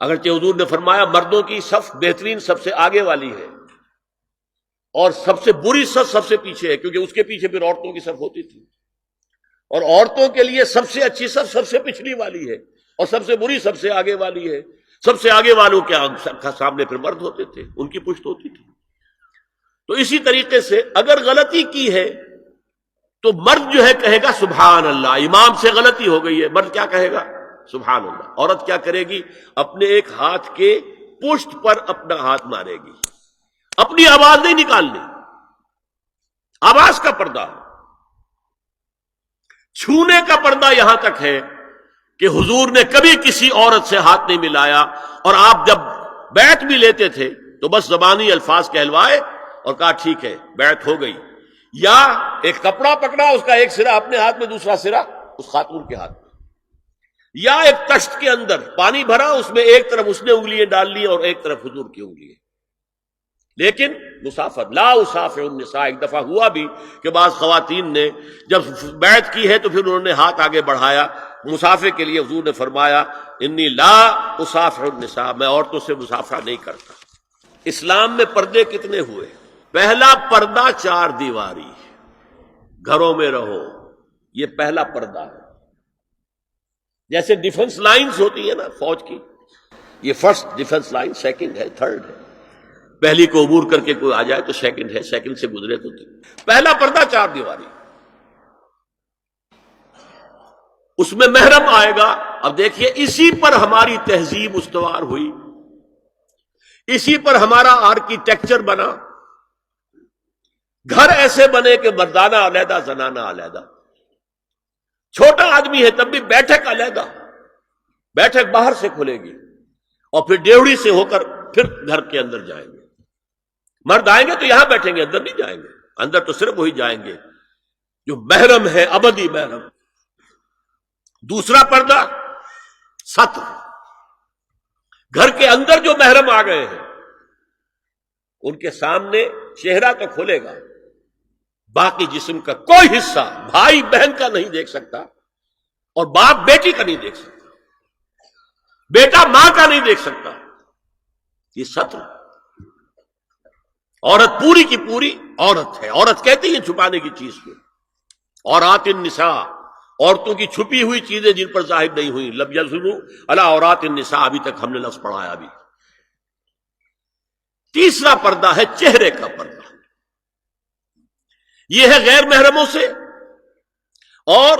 اگرچہ حضور نے فرمایا مردوں کی صف بہترین سب سے آگے والی ہے اور سب سے بری صف سب سے پیچھے ہے، کیونکہ اس کے پیچھے پھر عورتوں کی صف ہوتی تھی، اور عورتوں کے لیے سب سے اچھی صف سب سے پچھلی والی ہے اور سب سے بری سب سے آگے والی ہے۔ سب سے آگے والوں کے سامنے پھر مرد ہوتے تھے، ان کی پشت ہوتی تھی۔ تو اسی طریقے سے اگر غلطی کی ہے تو مرد جو ہے کہے گا سبحان اللہ، امام سے غلطی ہو گئی ہے، مرد کیا کہے گا؟ سبحان اللہ۔ عورت کیا کرے گی؟ اپنے ایک ہاتھ کے پشت پر اپنا ہاتھ مارے گی، اپنی آواز نہیں نکالنی، آواز کا پردہ، چھونے کا پردہ یہاں تک ہے کہ حضور نے کبھی کسی عورت سے ہاتھ نہیں ملایا، اور آپ جب بیعت بھی لیتے تھے تو بس زبانی الفاظ کہلوائے اور کہا ٹھیک ہے بیعت ہو گئی، یا ایک کپڑا پکڑا، اس کا ایک سرا اپنے ہاتھ میں دوسرا سرا اس خاتون کے ہاتھ میں، یا ایک تشت کے اندر پانی بھرا، اس میں ایک طرف اس نے انگلیاں ڈال لی اور ایک طرف حضور کی انگلیاں، لیکن مسافر لا اسافر النساء۔ ایک دفعہ ہوا بھی کہ بعض خواتین نے جب بیعت کی ہے تو پھر انہوں نے ہاتھ آگے بڑھایا مسافر کے لیے، حضور نے فرمایا انی لا اسافر النساء، میں عورتوں سے مسافرہ نہیں کرتا۔ اسلام میں پردے کتنے ہوئے؟ پہلا پردہ 4 دیواری، گھروں میں رہو، یہ پہلا پردہ ہے۔ جیسے ڈیفنس لائنز ہوتی ہیں نا فوج کی، یہ فرسٹ ڈیفنس لائن، سیکنڈ ہے، تھرڈ ہے، پہلی کو عبور کر کے کوئی آ جائے تو سیکنڈ ہے، سیکنڈ سے گزرے تو پہلا پردہ 4 دیواری، اس میں محرم آئے گا۔ اب دیکھیے اسی پر ہماری تہذیب استوار ہوئی، اسی پر ہمارا آرکیٹیکچر بنا، گھر ایسے بنے کہ مردانہ علیحدہ زنانہ علیحدہ، چھوٹا آدمی ہے تب بھی بیٹھک علیحدہ، بیٹھک باہر سے کھلے گی اور پھر ڈیوڑی سے ہو کر پھر گھر کے اندر جائیں گے، مرد آئیں گے تو یہاں بیٹھیں گے، اندر نہیں جائیں گے، اندر تو صرف وہی جائیں گے جو محرم ہے، ابدی محرم۔ دوسرا پردہ ستر، گھر کے اندر جو محرم آ گئے ہیں ان کے سامنے چہرہ تو کھلے گا، باقی جسم کا کوئی حصہ بھائی بہن کا نہیں دیکھ سکتا، اور باپ بیٹی کا نہیں دیکھ سکتا، بیٹا ماں کا نہیں دیکھ سکتا۔ یہ ستر، عورت پوری کی پوری عورت ہے۔ عورت کہتی ہے چھپانے کی چیز کو، عورات النساء، عورتوں کی چھپی ہوئی چیزیں جن پر ظاہر نہیں ہوئی، لم یظہروا علی عورات النساء، ابھی تک ہم نے لفظ پڑھایا بھی۔ تیسرا پردہ ہے چہرے کا پردہ، یہ ہے غیر محرموں سے، اور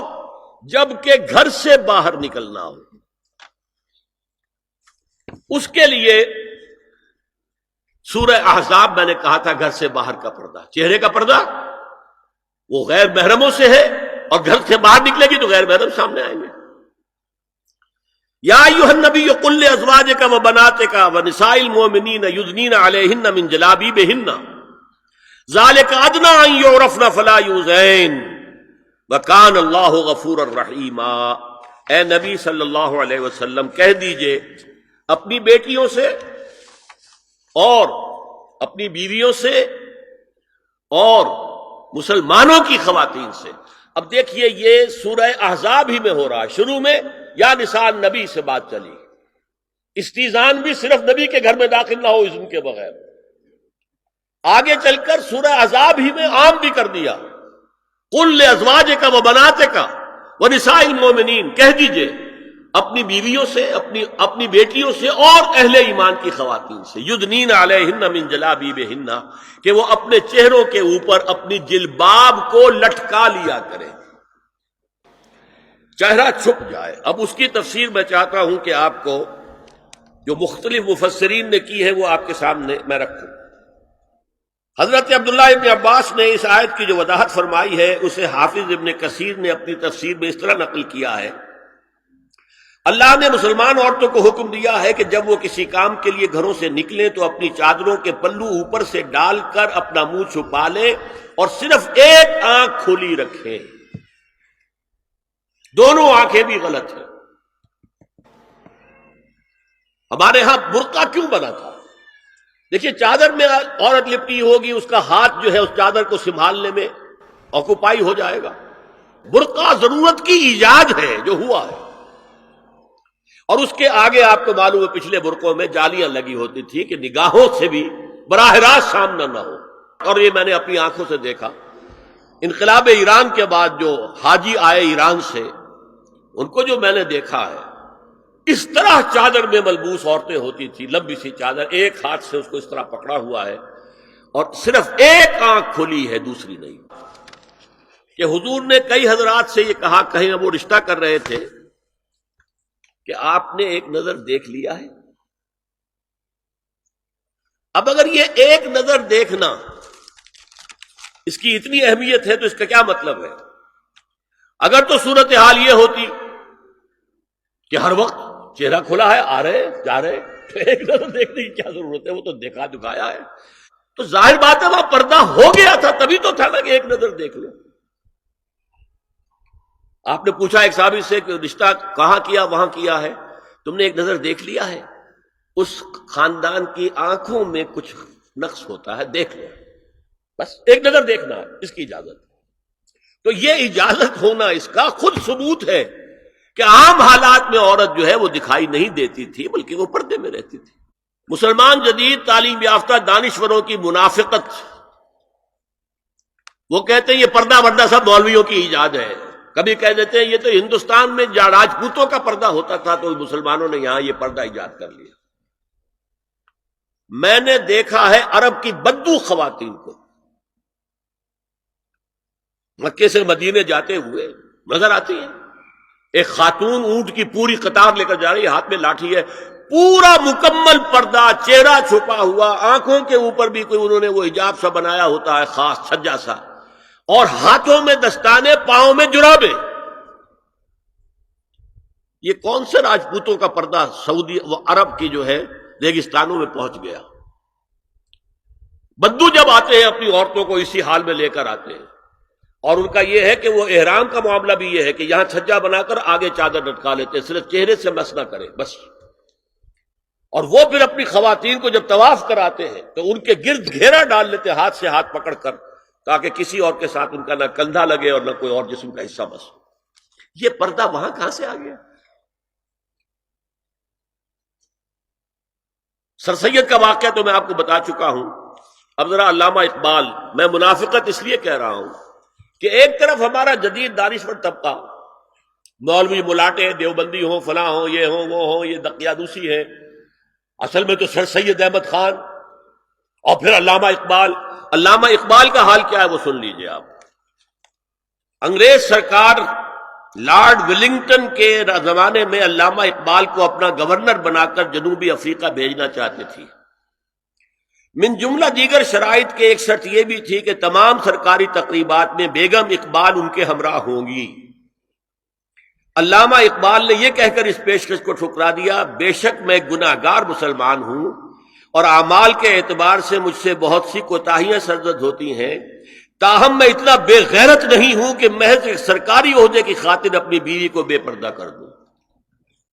جب کہ گھر سے باہر نکلنا ہو اس کے لیے سورہ احزاب میں نے کہا تھا گھر سے باہر کا پردہ، چہرے کا پردہ وہ غیر محرموں سے ہے، اور گھر سے باہر نکلے گی تو غیر محرم سامنے آئیں گے۔ یا ایھا النبی قل لازواجک وبناتک ونساء المؤمنین یدنین علیہن من جلابیبہن ذلک ادنی ان یعرفن فلا یؤذین وکان اللہ غفورا رحیما۔ اے نبی صلی اللہ علیہ وسلم کہہ دیجئے اپنی بیٹیوں سے اور اپنی بیویوں سے اور مسلمانوں کی خواتین سے۔ اب دیکھیے یہ سورہ احزاب ہی میں ہو رہا ہے، شروع میں یا نساء نبی سے بات چلی، استیزان بھی صرف نبی کے گھر میں داخل نہ ہو اذن کے بغیر، آگے چل کر سورہ احزاب ہی میں عام بھی کر دیا، قل لازواجک وبناتک ونساء المؤمنین، کہہ دیجئے اپنی بیویوں سے، اپنی بیٹیوں سے اور اہل ایمان کی خواتین سے، یدنین علیہن من جلابیبہن، کہ وہ اپنے چہروں کے اوپر اپنی جلباب کو لٹکا لیا کریں، چہرہ چھپ جائے۔ اب اس کی تفسیر میں چاہتا ہوں کہ آپ کو جو مختلف مفسرین نے کی ہے وہ آپ کے سامنے میں رکھوں۔ حضرت عبداللہ ابن عباس نے اس آیت کی جو وضاحت فرمائی ہے اسے حافظ ابن کثیر نے اپنی تفسیر میں اس طرح نقل کیا ہے، اللہ نے مسلمان عورتوں کو حکم دیا ہے کہ جب وہ کسی کام کے لیے گھروں سے نکلیں تو اپنی چادروں کے پلو اوپر سے ڈال کر اپنا منہ چھپا لیں اور صرف ایک آنکھ کھلی رکھیں، دونوں آنکھیں بھی غلط ہیں۔ ہمارے ہاں برقع کیوں بنا تھا؟ دیکھیے چادر میں عورت لپٹی ہوگی، اس کا ہاتھ جو ہے اس چادر کو سنبھالنے میں آکوپائی ہو جائے گا۔ برقع ضرورت کی ایجاد ہے جو ہوا ہے، اور اس کے آگے آپ کو معلوم ہے پچھلے برقعوں میں جالیاں لگی ہوتی تھی کہ نگاہوں سے بھی براہ راست سامنا نہ ہو. اور یہ میں نے اپنی آنکھوں سے دیکھا. انقلاب ایران کے بعد جو حاجی آئے ایران سے، ان کو جو میں نے دیکھا ہے، اس طرح چادر میں ملبوس عورتیں ہوتی تھی، لمبی سی چادر، ایک ہاتھ سے اس کو اس طرح پکڑا ہوا ہے اور صرف ایک آنکھ کھلی ہے دوسری نہیں. کہ حضور نے کئی حضرات سے یہ کہا، کہیں وہ رشتہ کر رہے تھے، کہ آپ نے ایک نظر دیکھ لیا ہے. اب اگر یہ ایک نظر دیکھنا اس کی اتنی اہمیت ہے تو اس کا کیا مطلب ہے؟ اگر تو صورتحال یہ ہوتی کہ ہر وقت چہرہ کھلا ہے، آ رہے جا رہے، تو ایک نظر دیکھنے کی کیا ضرورت ہے؟ وہ تو دیکھا دکھایا ہے. تو ظاہر بات ہے وہاں پردہ ہو گیا تھا، تبھی تو تھا نا کہ ایک نظر دیکھ لو. آپ نے پوچھا ایک صحابی سے کہ رشتہ کہاں کیا؟ وہاں کیا ہے. تم نے ایک نظر دیکھ لیا ہے؟ اس خاندان کی آنکھوں میں کچھ نقص ہوتا ہے، دیکھ لو. بس ایک نظر دیکھنا ہے، اس کی اجازت. تو یہ اجازت ہونا اس کا خود ثبوت ہے کہ عام حالات میں عورت جو ہے وہ دکھائی نہیں دیتی تھی، بلکہ وہ پردے میں رہتی تھی. مسلمان جدید تعلیم یافتہ دانشوروں کی منافقت، وہ کہتے ہیں یہ پردہ وردہ سب مولویوں کی ایجاد ہے. کبھی کہہ دیتے ہیں یہ تو ہندوستان میں راجپوتوں کا پردہ ہوتا تھا تو مسلمانوں نے یہاں یہ پردہ ایجاد کر لیا. میں نے دیکھا ہے عرب کی بدو خواتین کو مکے سے مدینے جاتے ہوئے نظر آتی ہیں. ایک خاتون اونٹ کی پوری قطار لے کر جا رہی ہے، ہاتھ میں لاٹھی ہے، پورا مکمل پردہ، چہرہ چھپا ہوا، آنکھوں کے اوپر بھی کوئی انہوں نے وہ حجاب سا بنایا ہوتا ہے خاص سجا سا، اور ہاتھوں میں دستانے، پاؤں میں جرابیں. یہ کون سے راجپوتوں کا پردہ سعودی و عرب کی جو ہے ریگستانوں میں پہنچ گیا. بدو جب آتے ہیں اپنی عورتوں کو اسی حال میں لے کر آتے ہیں، اور ان کا یہ ہے کہ وہ احرام کا معاملہ بھی یہ ہے کہ یہاں چھجا بنا کر آگے چادر لٹکا لیتے، صرف چہرے سے مس نہ کرے بس. اور وہ پھر اپنی خواتین کو جب طواف کراتے ہیں تو ان کے گرد گھیرا ڈال لیتے ہاتھ سے ہاتھ پکڑ کر، تاکہ کسی اور کے ساتھ ان کا نہ کندھا لگے اور نہ کوئی اور جسم کا حصہ بس. یہ پردہ وہاں کہاں سے آ گیا؟ سر سید کا واقعہ تو میں آپ کو بتا چکا ہوں. اب ذرا علامہ اقبال، میں منافقت اس لیے کہہ رہا ہوں کہ ایک طرف ہمارا جدید دانشور طبقہ، مولوی ملاٹے دیوبندی ہوں، فلاں ہوں، یہ ہوں وہ ہوں، یہ دقیانوسی ہے، اصل میں تو سر سید احمد خان اور پھر علامہ اقبال. علامہ اقبال کا حال کیا ہے وہ سن لیجئے آپ. انگریز سرکار لارڈ ولنگٹن کے زمانے میں علامہ اقبال کو اپنا گورنر بنا کر جنوبی افریقہ بھیجنا چاہتے تھی. من جملہ دیگر شرائط کے ایک شرط یہ بھی تھی کہ تمام سرکاری تقریبات میں بیگم اقبال ان کے ہمراہ ہوں گی. علامہ اقبال نے یہ کہہ کر اس پیشکش کو ٹھکرا دیا، بے شک میں گناہگار مسلمان ہوں اور اعمال کے اعتبار سے مجھ سے بہت سی کوتاہیاں سرزد ہوتی ہیں، تاہم میں اتنا بے غیرت نہیں ہوں کہ محض ایک سرکاری عہدے کی خاطر اپنی بیوی کو بے پردہ کر دوں.